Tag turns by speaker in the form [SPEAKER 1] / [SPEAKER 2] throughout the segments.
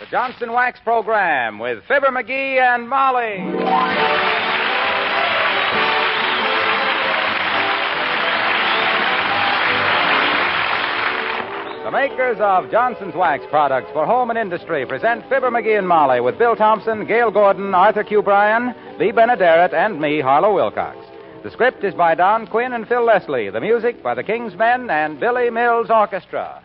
[SPEAKER 1] The Johnson Wax Program with Fibber McGee and Molly. The makers of Johnson's Wax products for home and industry present Fibber McGee and Molly with Bill Thompson, Gail Gordon, Arthur Q. Bryan, Lee Benaderet, and me, Harlow Wilcox. The script is by Don Quinn and Phil Leslie. The music by the King's Men and Billy Mills Orchestra.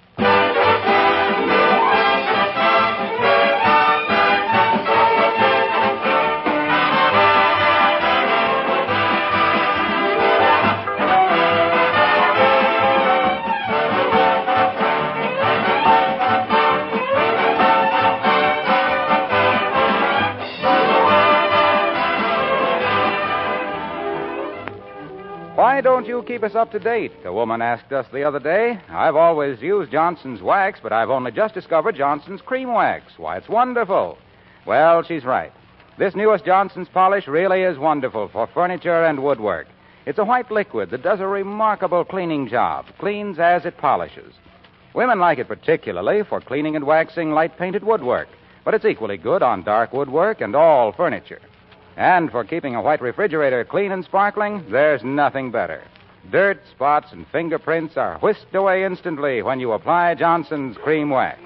[SPEAKER 1] Why don't you keep us up to date? A woman asked us the other day. I've always used Johnson's Wax, but I've only just discovered Johnson's Cream Wax. Why, it's wonderful. Well, she's right. This newest Johnson's polish really is wonderful for furniture and woodwork. It's a white liquid that does a remarkable cleaning job, cleans as it polishes. Women like it particularly for cleaning and waxing light-painted woodwork, but it's equally good on dark woodwork and all furniture. And for keeping a white refrigerator clean and sparkling, there's nothing better. Dirt, spots, and fingerprints are whisked away instantly when you apply Johnson's Cream Wax.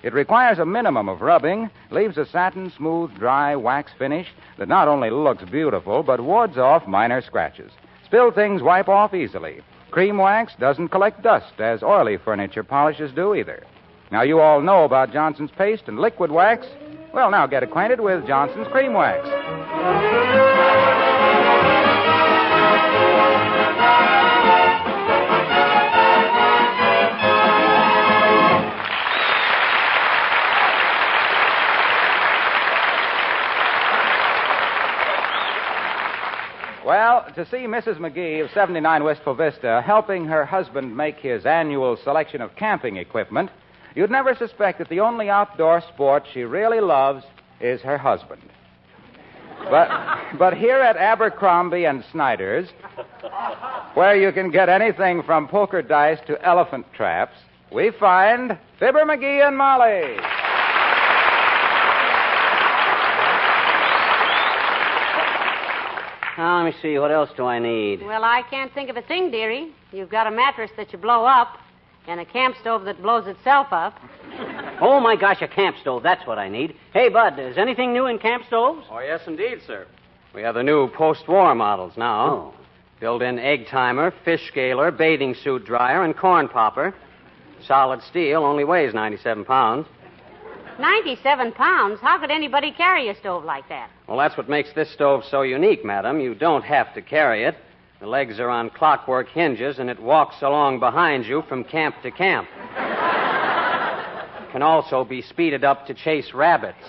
[SPEAKER 1] It requires a minimum of rubbing, leaves a satin, smooth, dry wax finish that not only looks beautiful, but wards off minor scratches. Spilled things wipe off easily. Cream Wax doesn't collect dust, as oily furniture polishes do either. Now, you all know about Johnson's paste and liquid wax. Well, now get acquainted with Johnson's Cream Wax. Well, to see Mrs. McGee of 79 Wistful Vista helping her husband make his annual selection of camping equipment, you'd never suspect that the only outdoor sport she really loves is her husband. But here at Abercrombie and Snyder's, where you can get anything from poker dice to elephant traps, we find Fibber McGee and Molly.
[SPEAKER 2] Now, let me see. What else do I need?
[SPEAKER 3] Well, I can't think of a thing, dearie. You've got a mattress that you blow up and a camp stove that blows itself up.
[SPEAKER 2] Oh, my gosh, a camp stove. That's what I need. Hey, Bud, is anything new in camp stoves?
[SPEAKER 4] Oh, yes, indeed, sir. We have the new post-war models now.
[SPEAKER 2] Oh.
[SPEAKER 4] Built-in egg timer, fish scaler, bathing suit dryer, and corn popper. Solid steel, only weighs 97 pounds.
[SPEAKER 3] 97 pounds? How could anybody carry a stove like that?
[SPEAKER 4] Well, that's what makes this stove so unique, madam. You don't have to carry it. The legs are on clockwork hinges, and it walks along behind you from camp to camp. It can also be speeded up to chase rabbits.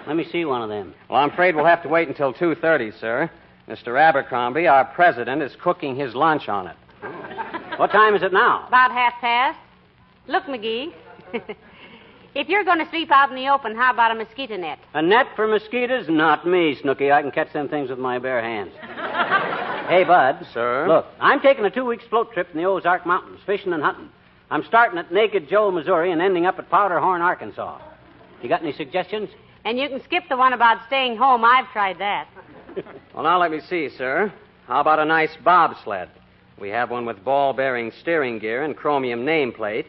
[SPEAKER 2] Let me see one of them.
[SPEAKER 4] Well, I'm afraid we'll have to wait until 2:30, sir. Mr. Abercrombie, our president, is cooking his lunch on it.
[SPEAKER 2] What time is it now?
[SPEAKER 3] About 1:30. Look, McGee, if you're going to sleep out in the open, how about a mosquito net?
[SPEAKER 2] A net for mosquitoes? Not me, Snooky. I can catch them things with my bare hands. Hey, Bud.
[SPEAKER 4] Sir?
[SPEAKER 2] Look, I'm taking a 2-week float trip in the Ozark Mountains, fishing and hunting. I'm starting at Naked Joe, Missouri, and ending up at Powderhorn, Arkansas. You got any suggestions?
[SPEAKER 3] And you can skip the one about staying home. I've tried that.
[SPEAKER 4] Well, now let me see, sir. How about a nice bobsled? We have one with ball-bearing steering gear and chromium nameplate.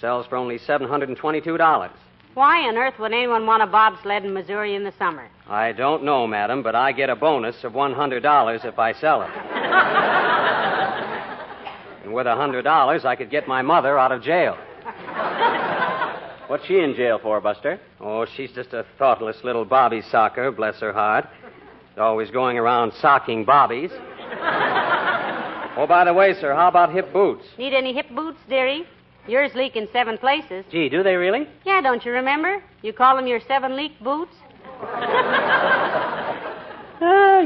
[SPEAKER 4] Sells for only $722.
[SPEAKER 3] Why on earth would anyone want a bobsled in Missouri in the summer?
[SPEAKER 4] I don't know, madam, but I get a bonus of $100 if I sell it. And with $100, I could get my mother out of jail.
[SPEAKER 2] What's she in jail for, Buster?
[SPEAKER 4] Oh, she's just a thoughtless little bobby socker, bless her heart. Always going around socking bobbies. Oh, by the way, sir, how about hip boots?
[SPEAKER 3] Need any hip boots, dearie? Yours leak in 7 places.
[SPEAKER 2] Gee, do they really?
[SPEAKER 3] Yeah, don't you remember? You call them your 7-leak boots?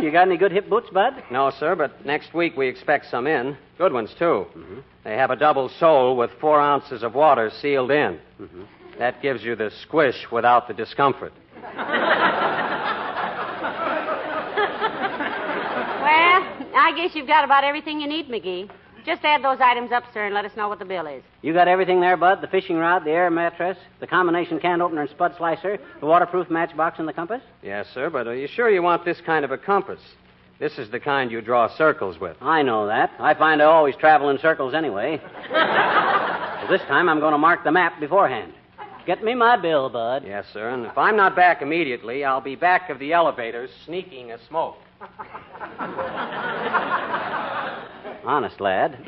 [SPEAKER 2] You got any good hip boots, Bud?
[SPEAKER 4] No, sir, but next week we expect some in. Good ones, too. Mm-hmm. They have a double sole with 4 ounces of water sealed in. Mm-hmm. That gives you the squish without the discomfort.
[SPEAKER 3] Well, I guess you've got about everything you need, McGee. Just add those items up, sir, and let us know what the bill is.
[SPEAKER 2] You got everything there, Bud? The fishing rod, the air mattress, the combination can opener and spud slicer, the waterproof matchbox, and the compass?
[SPEAKER 4] Yes, sir, but are you sure you want this kind of a compass? This is the kind you draw circles with.
[SPEAKER 2] I know that. I find I always travel in circles anyway. So this time I'm going to mark the map beforehand. Get me my bill, Bud.
[SPEAKER 4] Yes, sir, and if I'm not back immediately, I'll be back of the elevators sneaking a smoke.
[SPEAKER 2] Honest, lad.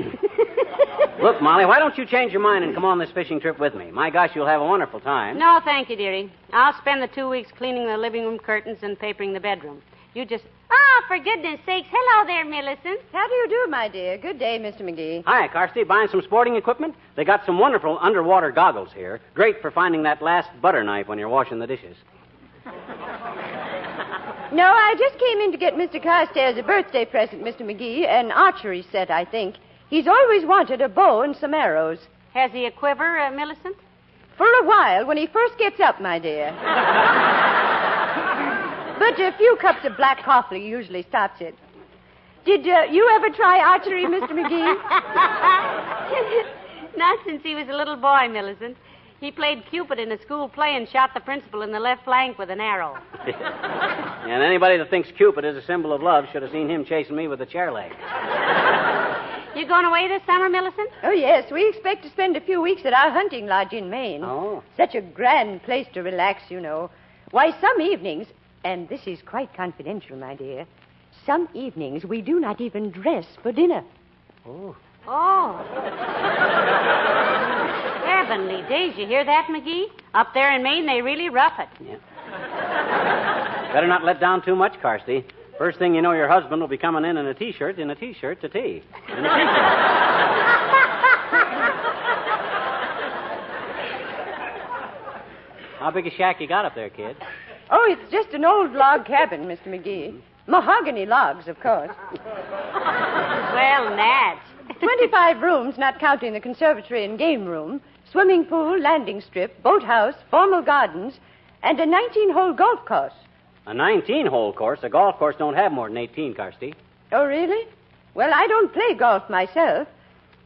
[SPEAKER 2] Look, Molly, why don't you change your mind and come on this fishing trip with me? My gosh, you'll have a wonderful time.
[SPEAKER 3] No, thank you, dearie. I'll spend the 2 weeks cleaning the living room curtains and papering the bedroom. You just... Oh, for goodness sakes. Hello there, Millicent.
[SPEAKER 5] How do you do, my dear? Good day, Mr. McGee.
[SPEAKER 2] Hi, Carsty. Buying some sporting equipment? They got some wonderful underwater goggles here. Great for finding that last butter knife when you're washing the dishes.
[SPEAKER 5] No, I just came in to get Mr. Carstairs a birthday present, Mr. McGee. An archery set, I think. He's always wanted a bow and some arrows.
[SPEAKER 3] Has he a quiver, Millicent?
[SPEAKER 5] For a while, when he first gets up, my dear. But a few cups of black coffee usually stops it. Did you ever try archery, Mr. McGee?
[SPEAKER 3] Not since he was a little boy, Millicent. He played Cupid in a school play and shot the principal in the left flank with an arrow.
[SPEAKER 2] And anybody that thinks Cupid is a symbol of love should have seen him chasing me with a chair leg.
[SPEAKER 3] You going away this summer, Millicent?
[SPEAKER 5] Oh, yes. We expect to spend a few weeks at our hunting lodge in Maine.
[SPEAKER 2] Oh.
[SPEAKER 5] Such a grand place to relax, you know. Why, some evenings, and this is quite confidential, my dear, some evenings we do not even dress for dinner.
[SPEAKER 2] Oh.
[SPEAKER 3] Oh. Heavenly days. You hear that, McGee? Up there in Maine, they really rough it.
[SPEAKER 2] Yeah. Better not let down too much, Carsty. First thing you know, your husband will be coming in a T-shirt to tea. In a T-shirt. How big a shack you got up there, kid?
[SPEAKER 5] Oh, it's just an old log cabin, Mr. McGee. Mahogany logs, of course.
[SPEAKER 3] Well, Nat.
[SPEAKER 5] 25 rooms, not counting the conservatory and game room, swimming pool, landing strip, boathouse, formal gardens, and a 19-hole golf course.
[SPEAKER 2] A 19-hole course? A golf course don't have more than 18, Carsty.
[SPEAKER 5] Oh, really? Well, I don't play golf myself,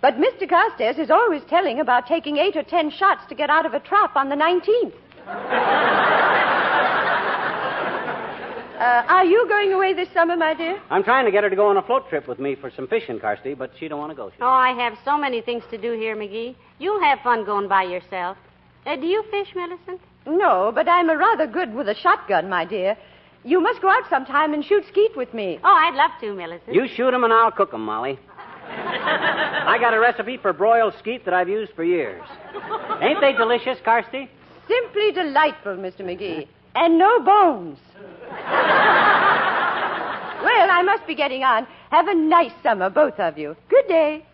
[SPEAKER 5] but Mr. Carstairs is always telling about taking 8 or 10 shots to get out of a trap on the 19th. Are you going away this summer, my dear?
[SPEAKER 2] I'm trying to get her to go on a float trip with me for some fishing, Carsty, but she don't want to go.
[SPEAKER 3] Oh, I have so many things to do here, McGee. You'll have fun going by yourself. Do you fish, Millicent?
[SPEAKER 5] No, but I'm a rather good with a shotgun, my dear. You must go out sometime and shoot skeet with me.
[SPEAKER 3] Oh, I'd love to, Millicent.
[SPEAKER 2] You shoot 'em and I'll cook 'em, Molly. I got a recipe for broiled skeet that I've used for years. Ain't they delicious, Carsty?
[SPEAKER 5] Simply delightful, Mr. McGee. And no bones. Well, I must be getting on. Have a nice summer, both of you. Good day.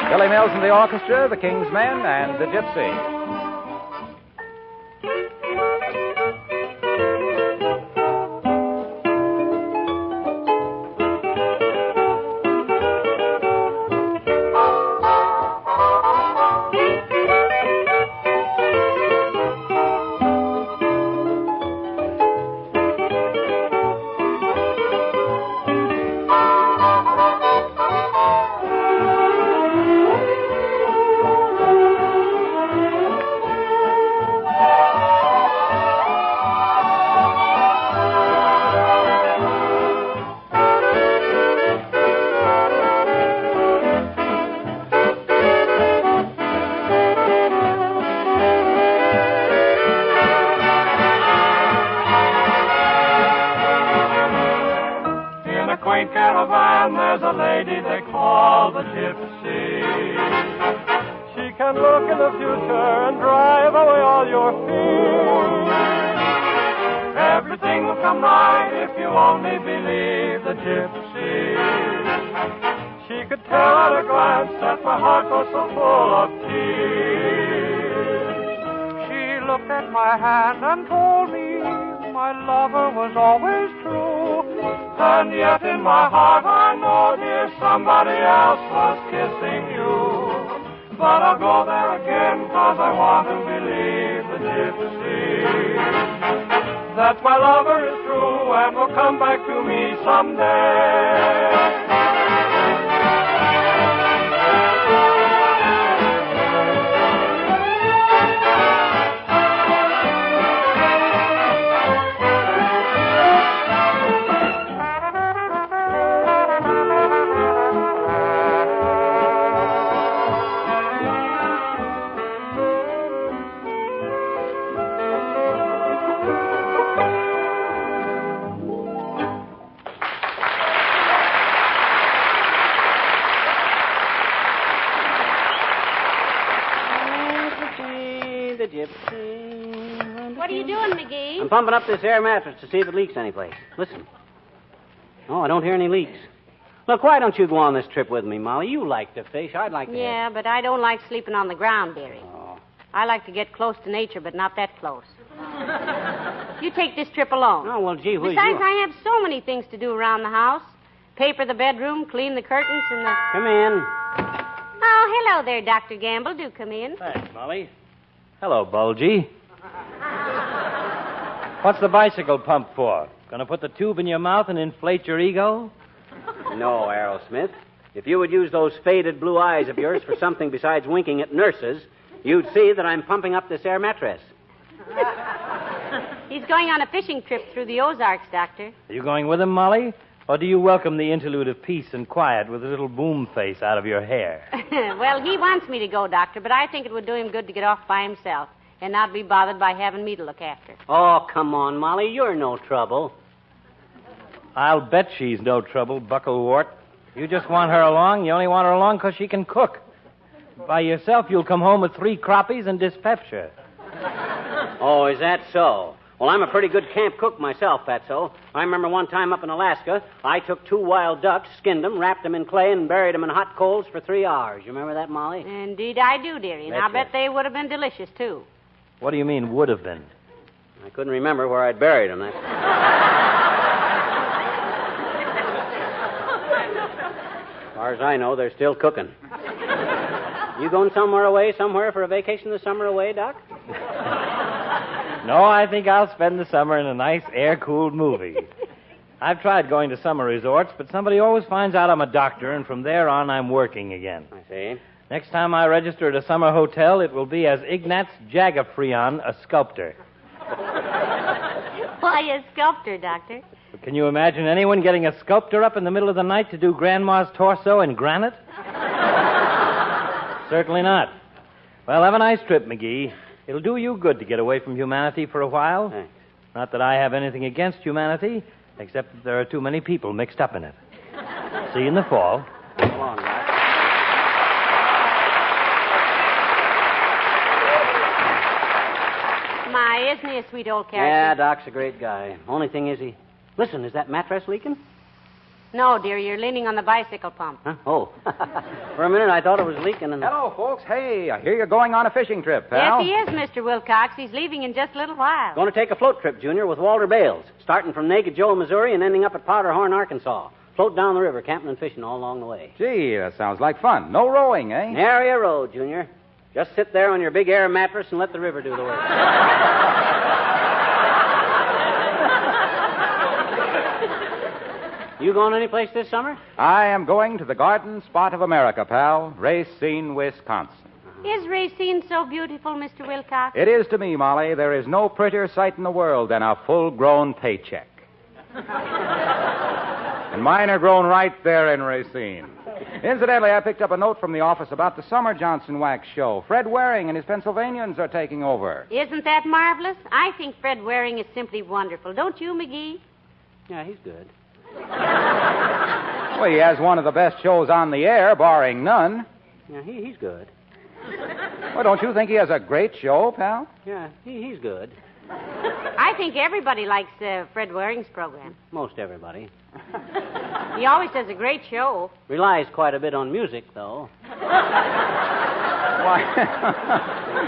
[SPEAKER 1] Billy Mills and the orchestra, the King's Men, and the Gypsy.
[SPEAKER 6] Caravan, there's a lady they call the Gypsy. She can look in the future and drive away all your fears. Everything will come right if you only believe the Gypsy. She could tell at a glance that my heart was so full of tears. She looked at my hand and told me my lover was always true. And yet in my heart I know, dear, somebody else was kissing you. But I'll go there again, 'cause I want to believe the gypsy, that my lover is true and will come back to me someday.
[SPEAKER 3] What are you doing, McGee?
[SPEAKER 2] I'm pumping up this air mattress to see if it leaks anyplace. Listen. Oh, I don't hear any leaks. Look, why don't you go on this trip with me, Molly? You like to fish. I'd like to.
[SPEAKER 3] Yeah, but I don't like sleeping on the ground, dearie.
[SPEAKER 2] Oh.
[SPEAKER 3] I like to get close to nature, but not that close. You take this trip alone.
[SPEAKER 2] Oh, well, gee whiz.
[SPEAKER 3] Besides, I have so many things to do around the house. Paper the bedroom, clean the curtains, and the...
[SPEAKER 2] Come in.
[SPEAKER 3] Oh, hello there, Dr. Gamble. Do come in.
[SPEAKER 7] Thanks, Molly. Hello, Bulgy. What's the bicycle pump for? Gonna put the tube in your mouth and inflate your ego?
[SPEAKER 2] No, Aerosmith. If you would use those faded blue eyes of yours for something besides winking at nurses, you'd see that I'm pumping up this air mattress.
[SPEAKER 3] He's going on a fishing trip through the Ozarks, Doctor.
[SPEAKER 7] Are you going with him, Molly? Or do you welcome the interlude of peace and quiet with a little boom face out of your hair?
[SPEAKER 3] Well, he wants me to go, Doctor, but I think it would do him good to get off by himself and not be bothered by having me to look after.
[SPEAKER 2] Oh, come on, Molly. You're no trouble.
[SPEAKER 7] I'll bet she's no trouble, Bucklewort. You just want her along. You only want her along because she can cook. By yourself, you'll come home with 3 crappies and dyspepsia.
[SPEAKER 2] Oh, is that so? Well, I'm a pretty good camp cook myself, Fatso. I remember one time up in Alaska, I took 2 wild ducks, skinned them, wrapped them in clay, and buried them in hot coals for 3 hours. You remember that, Molly?
[SPEAKER 3] Indeed I do, dearie. And I bet they would have been delicious, too.
[SPEAKER 7] What do you mean, would have been?
[SPEAKER 2] I couldn't remember where I'd buried them. As far as I know, they're still cooking. You going somewhere for a vacation this summer away, Doc?
[SPEAKER 7] No, I think I'll spend the summer in a nice air-cooled movie. I've tried going to summer resorts, but somebody always finds out I'm a doctor, and from there on, I'm working again.
[SPEAKER 2] I see.
[SPEAKER 7] Next time I register at a summer hotel, it will be as Ignaz Jagafrion, a sculptor.
[SPEAKER 3] Why, a sculptor, Doctor?
[SPEAKER 7] Can you imagine anyone getting a sculptor up in the middle of the night to do Grandma's torso in granite? Certainly not. Well, have a nice trip, McGee. It'll do you good to get away from humanity for a while.
[SPEAKER 2] Thanks.
[SPEAKER 7] Not that I have anything against humanity, except that there are too many people mixed up in it. See you in the fall.
[SPEAKER 2] Come on, Doc.
[SPEAKER 3] My, isn't he a sweet old character?
[SPEAKER 2] Yeah, Doc's a great guy. Only thing is Listen, is that mattress leaking?
[SPEAKER 3] No, dear, you're leaning on the bicycle pump.
[SPEAKER 2] Huh? Oh. For a minute, I thought it was leaking. And...
[SPEAKER 1] Hello, folks. Hey, I hear you're going on a fishing trip, pal.
[SPEAKER 3] Yes, he is, Mr. Wilcox. He's leaving in just a little while.
[SPEAKER 2] Going to take a float trip, Junior, with Walter Bales, starting from Naked Joe, Missouri, and ending up at Powderhorn, Arkansas. Float down the river, camping and fishing all along the way.
[SPEAKER 1] Gee, that sounds like fun. No rowing, eh?
[SPEAKER 2] Nary a row, Junior. Just sit there on your big air mattress and let the river do the work. You going anyplace this summer?
[SPEAKER 1] I am going to the garden spot of America, pal. Racine, Wisconsin.
[SPEAKER 3] Is Racine so beautiful, Mr. Wilcox?
[SPEAKER 1] It is to me, Molly. There is no prettier sight in the world than a full-grown paycheck. And mine are grown right there in Racine. Incidentally, I picked up a note from the office about the summer Johnson Wax show. Fred Waring and his Pennsylvanians are taking over.
[SPEAKER 3] Isn't that marvelous? I think Fred Waring is simply wonderful. Don't you, McGee?
[SPEAKER 2] Yeah, he's good.
[SPEAKER 1] Well, he has one of the best shows on the air, barring none.
[SPEAKER 2] Yeah, he's good.
[SPEAKER 1] Well, don't you think he has a great show, pal?
[SPEAKER 2] Yeah, he's good.
[SPEAKER 3] I think everybody likes Fred Waring's program.
[SPEAKER 2] Most everybody.
[SPEAKER 3] He always does a great show.
[SPEAKER 2] Relies quite a bit on music, though.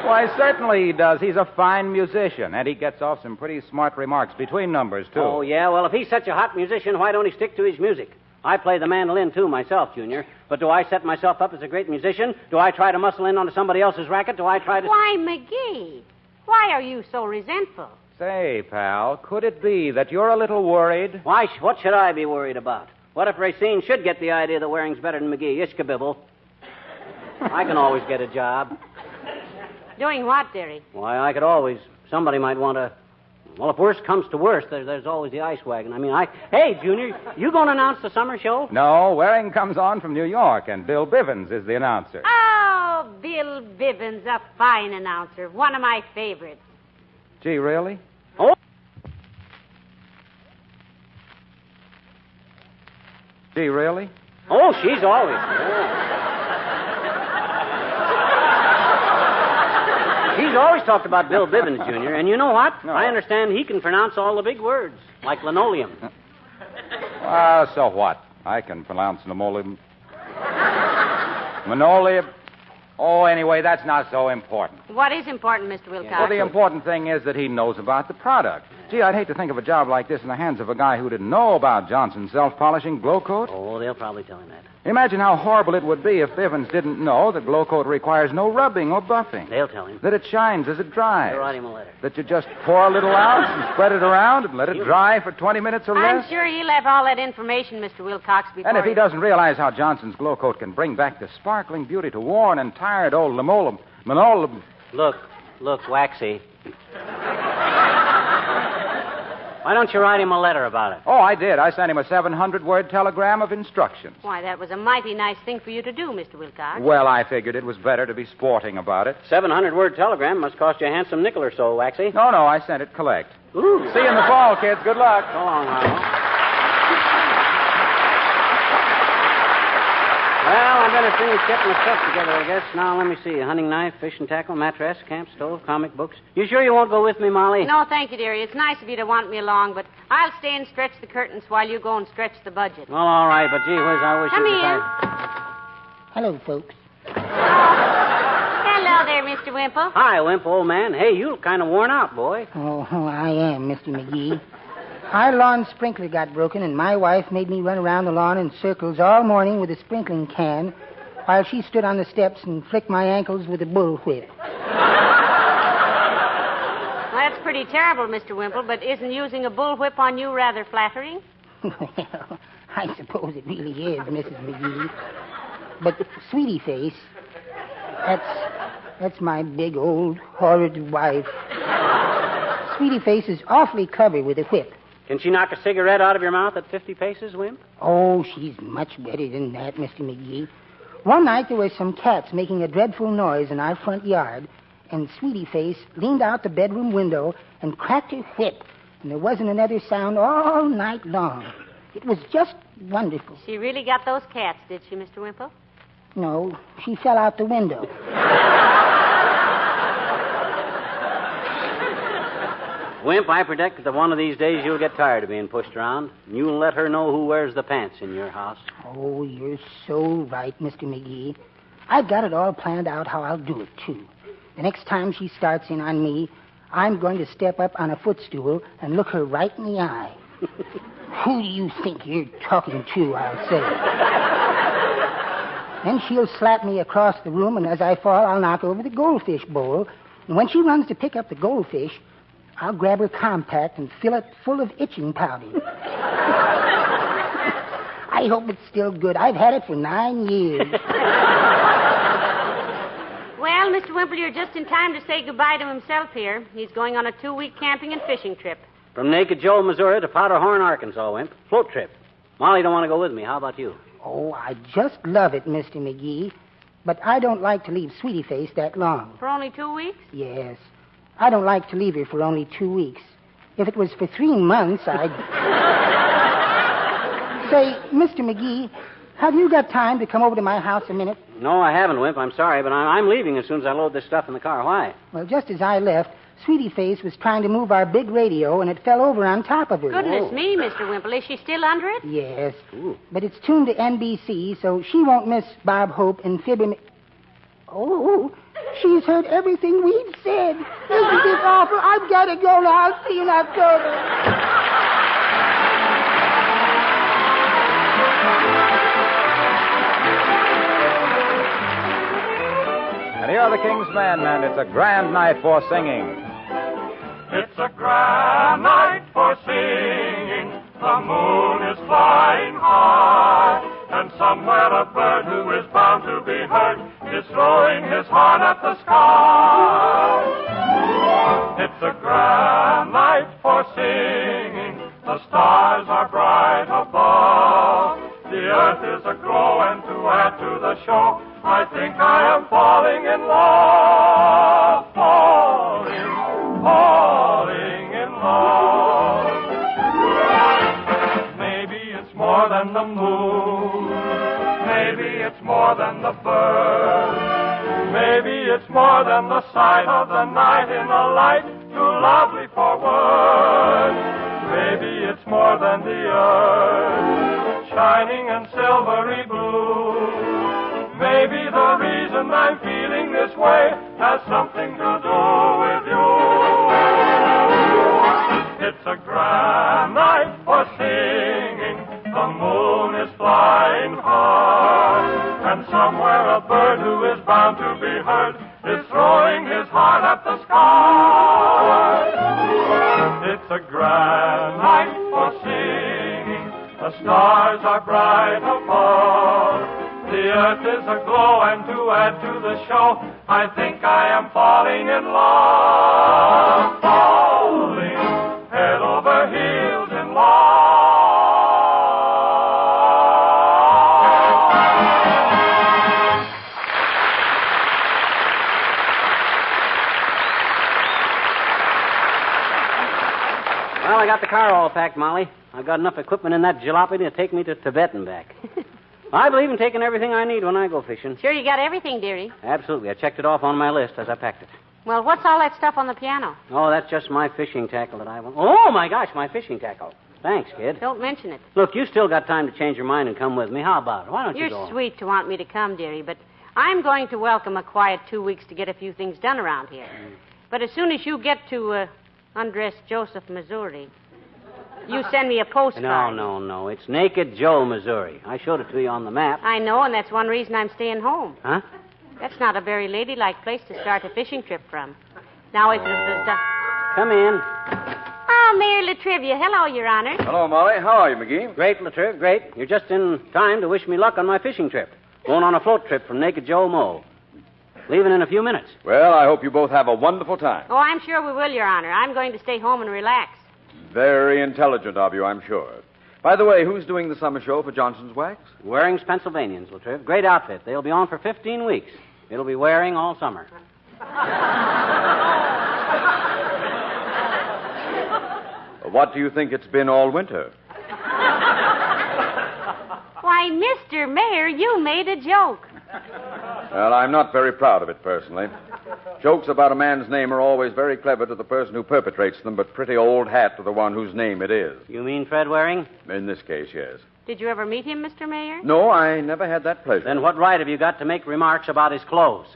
[SPEAKER 1] Why, certainly he does. He's a fine musician, and he gets off some pretty smart remarks between numbers, too.
[SPEAKER 2] Oh, yeah? Well, if he's such a hot musician, why don't he stick to his music? I play the mandolin, too, myself, Junior. But do I set myself up as a great musician? Do I try to muscle in onto somebody else's racket? Do I try to...
[SPEAKER 3] Why, McGee. Why are you so resentful?
[SPEAKER 1] Say, pal, could it be that you're a little worried?
[SPEAKER 2] Why, what should I be worried about? What if Racine should get the idea that Waring's better than McGee? Ishkabibble. I can always get a job.
[SPEAKER 3] Doing what, dearie?
[SPEAKER 2] Why, I could always. Somebody might want to. Well, if worst comes to worst, there's always the ice wagon. Hey, Junior, you going to announce the summer show?
[SPEAKER 1] No, Waring comes on from New York, and Bill Bivens is the announcer.
[SPEAKER 3] Oh, Bill Bivens, a fine announcer. One of my favorites.
[SPEAKER 1] Gee, really?
[SPEAKER 2] Oh.
[SPEAKER 1] Gee, really?
[SPEAKER 2] Oh, she's always. She's always talked about Bill Bivens, Jr., and you know what?
[SPEAKER 1] No.
[SPEAKER 2] I understand he can pronounce all the big words, like linoleum.
[SPEAKER 1] So what? I can pronounce linoleum. Linoleum. Oh, anyway, that's not so important.
[SPEAKER 3] What is important, Mr. Wilcox?
[SPEAKER 1] Well, the important thing is that he knows about the product. Gee, I'd hate to think of a job like this in the hands of a guy who didn't know about Johnson's self-polishing glow coat.
[SPEAKER 2] Oh, they'll probably tell him that.
[SPEAKER 1] Imagine how horrible it would be if Bivens didn't know that glow coat requires no rubbing or buffing.
[SPEAKER 2] They'll tell him.
[SPEAKER 1] That it shines as it dries.
[SPEAKER 2] They'll write him a letter.
[SPEAKER 1] That you just pour a little out and spread it around and let it dry for 20 minutes or less.
[SPEAKER 3] I'm sure he'll have all that information, Mr. Wilcox, before...
[SPEAKER 1] And if he doesn't realize how Johnson's glow coat can bring back the sparkling beauty to worn and tired old linoleum...
[SPEAKER 2] Look, Waxy. Why don't you write him a letter about it?
[SPEAKER 1] Oh, I did. I sent him a 700-word telegram of instructions.
[SPEAKER 3] Why, that was a mighty nice thing for you to do, Mr. Wilcox.
[SPEAKER 1] Well, I figured it was better to be sporting about it.
[SPEAKER 2] 700-word telegram must cost you a handsome nickel or so, Waxy.
[SPEAKER 1] No, I sent it collect.
[SPEAKER 2] Ooh.
[SPEAKER 1] See you in the fall, kids. Good luck.
[SPEAKER 2] So long, Harlow. Well, I better finish getting the stuff together, I guess. Now, let me see. A hunting knife, fishing tackle, mattress, camp stove, comic books. You sure you won't go with me, Molly?
[SPEAKER 3] No, thank you, dearie. It's nice of you to want me along, but I'll stay and stretch the curtains while you go and stretch the budget.
[SPEAKER 2] Well, all right, but gee whiz, I wish
[SPEAKER 3] Come
[SPEAKER 2] you
[SPEAKER 3] in.
[SPEAKER 8] Hello, folks.
[SPEAKER 3] Hello there, Mr. Wimple.
[SPEAKER 2] Hi, Wimple, old man. Hey, you look kind of worn out, boy.
[SPEAKER 8] Oh, I am, Mr. McGee. Our lawn sprinkler got broken, and my wife made me run around the lawn in circles all morning with a sprinkling can while she stood on the steps and flicked my ankles with a bullwhip.
[SPEAKER 3] Well, that's pretty terrible, Mr. Wimple, but isn't using a bullwhip on you rather flattering?
[SPEAKER 8] Well, I suppose it really is, Mrs. McGee. But Sweetie Face, that's my big, old, horrid wife. Sweetie Face is awfully clever with a whip.
[SPEAKER 2] Can she knock a cigarette out of your mouth at 50 paces, Wimp?
[SPEAKER 8] Oh, she's much better than that, Mr. McGee. One night there were some cats making a dreadful noise in our front yard, and Sweetie Face leaned out the bedroom window and cracked her whip, and there wasn't another sound all night long. It was just wonderful.
[SPEAKER 3] She really got those cats, did she, Mr. Wimple?
[SPEAKER 8] No, she fell out the window.
[SPEAKER 2] Wimp, I predict that one of these days you'll get tired of being pushed around, and you'll let her know who wears the pants in your house.
[SPEAKER 8] Oh, you're so right, Mr. McGee. I've got it all planned out how I'll do it, too. The next time she starts in on me, I'm going to step up on a footstool and look her right in the eye. Who do you think you're talking to, I'll say. Then she'll slap me across the room, and as I fall, I'll knock over the goldfish bowl. And when she runs to pick up the goldfish, I'll grab her compact and fill it full of itching powder. I hope it's still good. I've had it for 9 years.
[SPEAKER 3] Well, Mr. Wimple, you're just in time to say goodbye to himself here. He's going on a 2-week camping and fishing trip.
[SPEAKER 2] From Naked Joe, Missouri to Powderhorn, Arkansas, Wimp. Float trip. Molly don't want to go with me. How about you?
[SPEAKER 8] Oh, I just love it, Mr. McGee. But I don't like to leave Sweetie Face that long.
[SPEAKER 3] For only 2 weeks?
[SPEAKER 8] Yes. I don't like to leave her for only 2 weeks. If it was for 3 months, I'd... Say, Mr. McGee, have you got time to come over to my house a minute?
[SPEAKER 2] No, I haven't, Wimp. I'm sorry, but I'm leaving as soon as I load this stuff in the car. Why?
[SPEAKER 8] Well, just as I left, Sweetie Face was trying to move our big radio, and it fell over on top of her.
[SPEAKER 3] Goodness me, Mr. Wimple. Is she still under it?
[SPEAKER 8] Yes.
[SPEAKER 2] Ooh.
[SPEAKER 8] But it's tuned to NBC, so she won't miss Bob Hope and Fibber Oh, she's heard everything we've said. Isn't this awful? I've got to go now. I'll see you in October.
[SPEAKER 1] And here are the King's Men, and it's a grand night for singing.
[SPEAKER 6] It's a grand night for singing. The moon is flying high, and somewhere a bird who is bound to be heard is throwing his horn at the sky. It's a grand night for singing. The stars are bright above. The earth is aglow, and to add to the show, I think I am falling in love. Falling in love. Maybe it's more than the moon. Maybe it's more than the bird. Maybe it's more than the sight of the night in a light too lovely for words. Maybe it's more than the earth, shining and silvery blue. Maybe the reason I'm feeling this way has something to do with you. It's a grand night for singing. The moon is flying high, and somewhere a bird who is bound to be heard is throwing his heart at the sky. It's a grand night for singing. The stars are bright above. The earth is aglow, and to add to the show, I think I am falling in love. Falling head over heels in love.
[SPEAKER 2] Well, I got the car all packed, Molly. I've got enough equipment in that jalopy to take me to Tibet and back. I believe in taking everything I need when I go fishing.
[SPEAKER 3] Sure you got everything, dearie?
[SPEAKER 2] Absolutely. I checked it off on my list as I packed it.
[SPEAKER 3] Well, what's all that stuff on the piano?
[SPEAKER 2] Oh, that's just my fishing tackle that I want. Oh, my gosh, my fishing tackle. Thanks, kid.
[SPEAKER 3] Don't mention it.
[SPEAKER 2] Look, you still got time to change your mind and come with me. How about it? Why don't you go?
[SPEAKER 3] You're sweet to want me to come, dearie, but I'm going to welcome a quiet 2 weeks to get a few things done around here. But as soon as you get to Undress Joseph, Missouri, you send me a postcard.
[SPEAKER 2] No. It's Naked Joe, Missouri. I showed it to you on the map.
[SPEAKER 3] I know, and that's one reason I'm staying home.
[SPEAKER 2] Huh?
[SPEAKER 3] That's not a very ladylike place to start a fishing trip from. Now, if it's the...
[SPEAKER 2] Come in.
[SPEAKER 3] Oh, Mayor Latrivia. Hello, Your Honor.
[SPEAKER 1] Hello, Molly. How are you, McGee?
[SPEAKER 2] Great, Latriv, great. You're just in time to wish me luck on my fishing trip. Going on a float trip from Naked Joe Mo. Leaving in a few minutes.
[SPEAKER 1] Well, I hope you both have a wonderful time.
[SPEAKER 3] Oh, I'm sure we will, Your Honor. I'm going to stay home and relax.
[SPEAKER 1] Very intelligent of you, I'm sure. By the way, who's doing the summer show for Johnson's Wax?
[SPEAKER 2] Waring's Pennsylvanians, Latriv. Great outfit. They'll be on for 15 weeks. It'll be Waring all summer.
[SPEAKER 1] What do you think it's been all winter?
[SPEAKER 3] Why, Mr. Mayor, you made a joke.
[SPEAKER 1] Well, I'm not very proud of it, personally. Jokes about a man's name are always very clever to the person who perpetrates them, but pretty old hat to the one whose name it is.
[SPEAKER 2] You mean Fred Waring?
[SPEAKER 1] In this case, yes.
[SPEAKER 3] Did you ever meet him, Mr. Mayor?
[SPEAKER 1] No, I never had that pleasure.
[SPEAKER 2] Then what right have you got to make remarks about his clothes?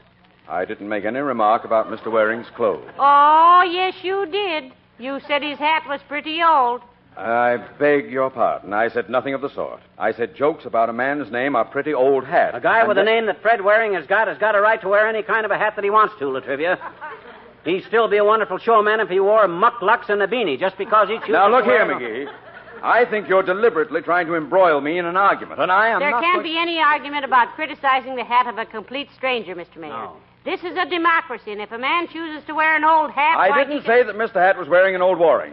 [SPEAKER 1] I didn't make any remark about Mr. Waring's clothes.
[SPEAKER 3] Oh, yes, you did. You said his hat was pretty old.
[SPEAKER 1] I beg your pardon. I said nothing of the sort. I said jokes about a man's name are pretty old hat.
[SPEAKER 2] A guy with a name that Fred Waring has got a right to wear any kind of a hat that he wants to, Latrivia. He'd still be a wonderful showman if he wore mucklucks and a beanie just because he chooses.
[SPEAKER 1] Now, look here, McGee. I think you're deliberately trying to embroil me in an argument, and I am
[SPEAKER 3] There
[SPEAKER 1] not...
[SPEAKER 3] can't be any argument about criticizing the hat of a complete stranger, Mr. Mayor.
[SPEAKER 2] No.
[SPEAKER 3] This is a democracy, and if a man chooses to wear an old hat...
[SPEAKER 1] I
[SPEAKER 3] why,
[SPEAKER 1] didn't say that Mr. Hat was wearing an old Waring.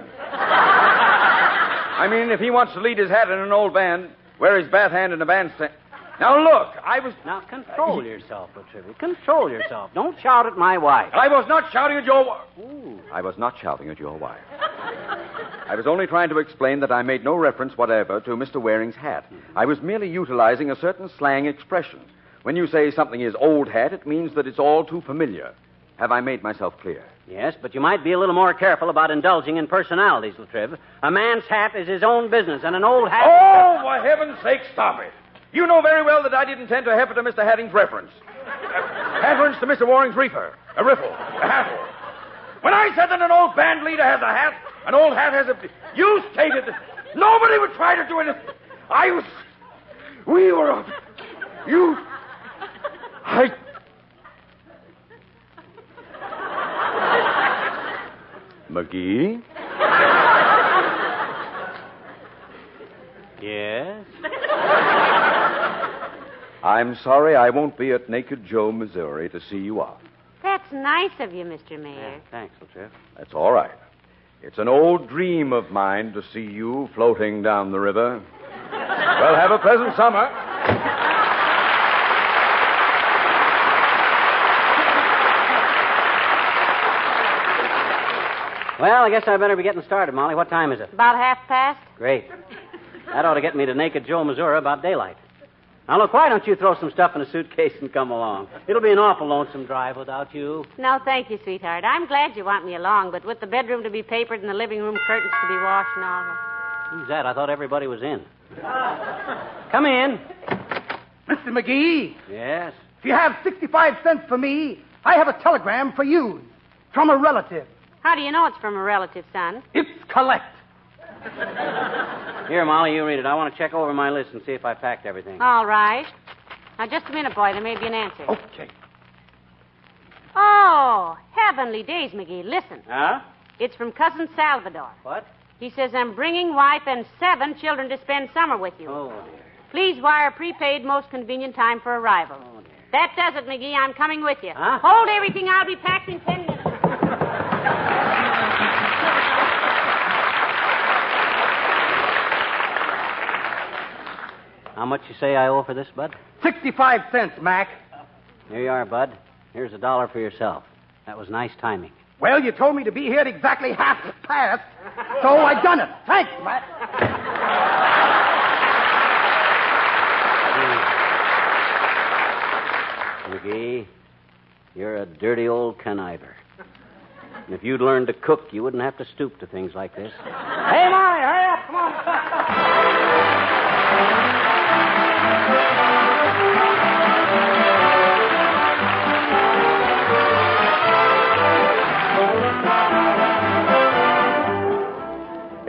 [SPEAKER 1] I mean, if he wants to lead his hat in an old band, wear his bath hand in a bandstand... Now, look, I was...
[SPEAKER 2] Now, control yourself, Latrivia. Control yourself. Don't shout at my wife.
[SPEAKER 1] I was not shouting at your...
[SPEAKER 2] Ooh.
[SPEAKER 1] I was not shouting at your wife. I was only trying to explain that I made no reference whatever to Mr. Waring's hat. I was merely utilizing a certain slang expression. When you say something is old hat, it means that it's all too familiar. Have I made myself clear?
[SPEAKER 2] Yes, but you might be a little more careful about indulging in personalities, Latriv. A man's hat is his own business, and an old hat...
[SPEAKER 1] Oh, for heaven's sake, stop it. You know very well that I didn't intend to heifer to Mr. Hatting's reference. Reference to Mr. Waring's riffle, a hassle. When I said that an old band leader has a hat, an old hat has a... You stated that nobody would try to do it. We were...
[SPEAKER 9] McGee?
[SPEAKER 2] Yes?
[SPEAKER 9] I'm sorry I won't be at Naked Joe, Missouri to see you off.
[SPEAKER 3] That's nice of you, Mr. Mayor.
[SPEAKER 2] Thanks, Latrice.
[SPEAKER 9] That's all right. It's an old dream of mine to see you floating down the river. Well, have a pleasant summer.
[SPEAKER 2] Well, I guess I better be getting started, Molly. What time is it?
[SPEAKER 3] About 1/2 past?
[SPEAKER 2] Great. That ought to get me to Naked Joe, Missouri about daylight. Now, look, why don't you throw some stuff in a suitcase and come along? It'll be an awful lonesome drive without you.
[SPEAKER 3] No, thank you, sweetheart. I'm glad you want me along, but with the bedroom to be papered and the living room curtains to be washed and all that.
[SPEAKER 2] Who's that? I thought everybody was in. Come in.
[SPEAKER 10] Mr. McGee,
[SPEAKER 2] Yes?
[SPEAKER 10] if you have 65 cents for me, I have a telegram for you from a relative.
[SPEAKER 3] How do you know it's from a relative, son?
[SPEAKER 10] It's collect.
[SPEAKER 2] Here, Molly, you read it. I want to check over my list and see if I packed everything.
[SPEAKER 3] All right. Now, just a minute, boy. There may be an answer.
[SPEAKER 10] Okay.
[SPEAKER 3] Oh, heavenly days, McGee. Listen.
[SPEAKER 2] Huh?
[SPEAKER 3] It's from Cousin Salvador.
[SPEAKER 2] What?
[SPEAKER 3] He says, I'm bringing wife and 7 children to spend summer with you.
[SPEAKER 2] Oh, dear.
[SPEAKER 3] Please wire prepaid most convenient time for arrival.
[SPEAKER 2] Oh, dear.
[SPEAKER 3] That does it, McGee. I'm coming with you.
[SPEAKER 2] Huh?
[SPEAKER 3] Hold everything. I'll be packed in 10 minutes.
[SPEAKER 2] How much you say I owe for this, Bud?
[SPEAKER 10] 65 cents, Mac.
[SPEAKER 2] Here you are, Bud. Here's $1 for yourself. That was nice timing.
[SPEAKER 10] Well, you told me to be here at exactly 1/2 past, so I done it. Thanks, Mac.
[SPEAKER 2] McGee, you're a dirty old conniver. And if you'd learned to cook, you wouldn't have to stoop to things like this.
[SPEAKER 10] Hey, Molly, hurry up. Come on.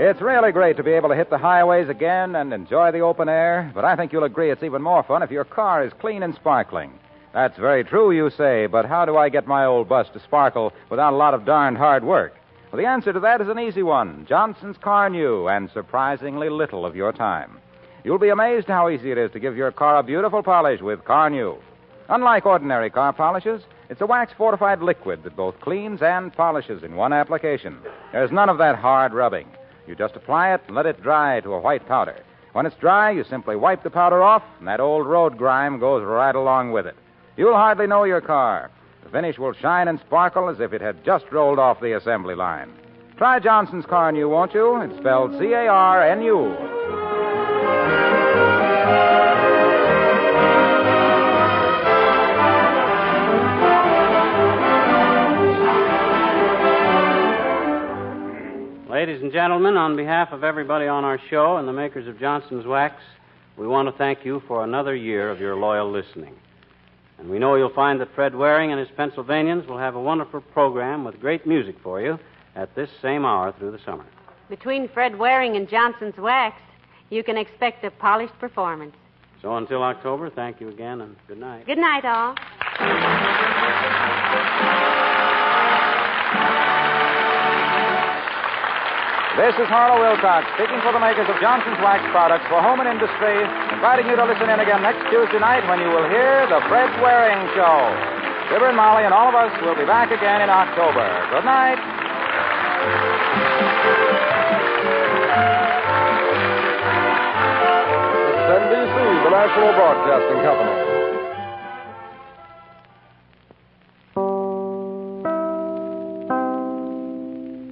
[SPEAKER 1] It's really great to be able to hit the highways again and enjoy the open air, but I think you'll agree it's even more fun if your car is clean and sparkling. That's very true, you say, but how do I get my old bus to sparkle without a lot of darned hard work? Well, the answer to that is an easy one. Johnson's Car New, and surprisingly little of your time. You'll be amazed how easy it is to give your car a beautiful polish with Car New. Unlike ordinary car polishes, it's a wax-fortified liquid that both cleans and polishes in one application. There's none of that hard rubbing. You just apply it and let it dry to a white powder. When it's dry, you simply wipe the powder off, and that old road grime goes right along with it. You'll hardly know your car. The finish will shine and sparkle as if it had just rolled off the assembly line. Try Johnson's Car New, won't you? It's spelled C-A-R-N-U.
[SPEAKER 2] Ladies and gentlemen, on behalf of everybody on our show and the makers of Johnson's Wax, we want to thank you for another year of your loyal listening. And we know you'll find that Fred Waring and his Pennsylvanians will have a wonderful program with great music for you at this same hour through the summer.
[SPEAKER 3] Between Fred Waring and Johnson's Wax, you can expect a polished performance.
[SPEAKER 2] So until October, thank you again and good night.
[SPEAKER 3] Good night, all.
[SPEAKER 1] This is Harlow Wilcox, speaking for the makers of Johnson's Wax products for home and industry, inviting you to listen in again next Tuesday night when you will hear The Fred Waring Show. Fibber and Molly and all of us will be back again in October. Good night.
[SPEAKER 11] This is NBC, the National Broadcasting Company.